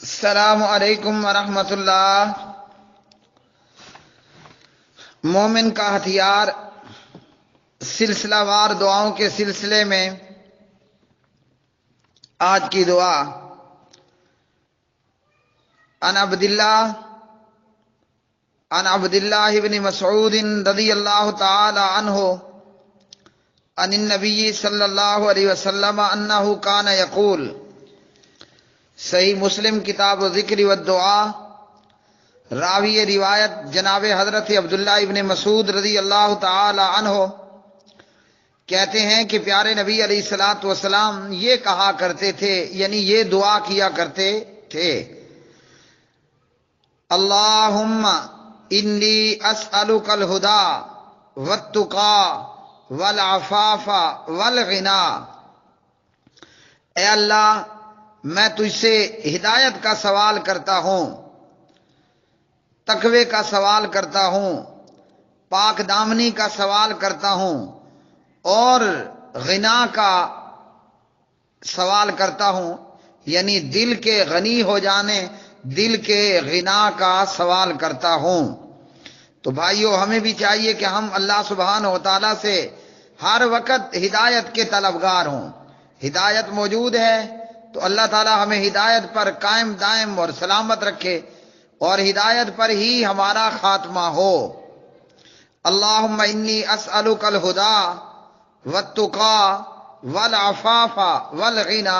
السلام علیکم ورحمۃ اللہ۔ مومن کا ہتھیار سلسلہ وار دعاؤں کے سلسلے میں آج کی دعا عن عبد اللہ بن مسعود رضی اللہ تعالی عنہ عن النبی صلی اللہ علیہ وسلم انہ کان یقول۔ صحیح مسلم کتاب و ذکر و دعا، راوی روایت جناب حضرت عبداللہ ابن مسعود رضی اللہ تعالی عنہ کہتے ہیں کہ پیارے نبی علیہ الصلوۃ والسلام یہ کہا کرتے تھے، یعنی یہ دعا کیا کرتے تھے: اللہم انی اسألک الہدی والتقی والعفاف والغنی۔ اے اللہ، میں تجھ سے ہدایت کا سوال کرتا ہوں، تقوی کا سوال کرتا ہوں، پاک دامنی کا سوال کرتا ہوں، اور غنا کا سوال کرتا ہوں، یعنی دل کے غنی ہو جانے، دل کے غنا کا سوال کرتا ہوں۔ تو بھائیو، ہمیں بھی چاہیے کہ ہم اللہ سبحانہ و تعالیٰ سے ہر وقت ہدایت کے طلبگار ہوں۔ ہدایت موجود ہے تو اللہ تعالیٰ ہمیں ہدایت پر قائم دائم اور سلامت رکھے، اور ہدایت پر ہی ہمارا خاتمہ ہو۔ اللہم انی اسألک الہدی والتقی والعفاف والغنی۔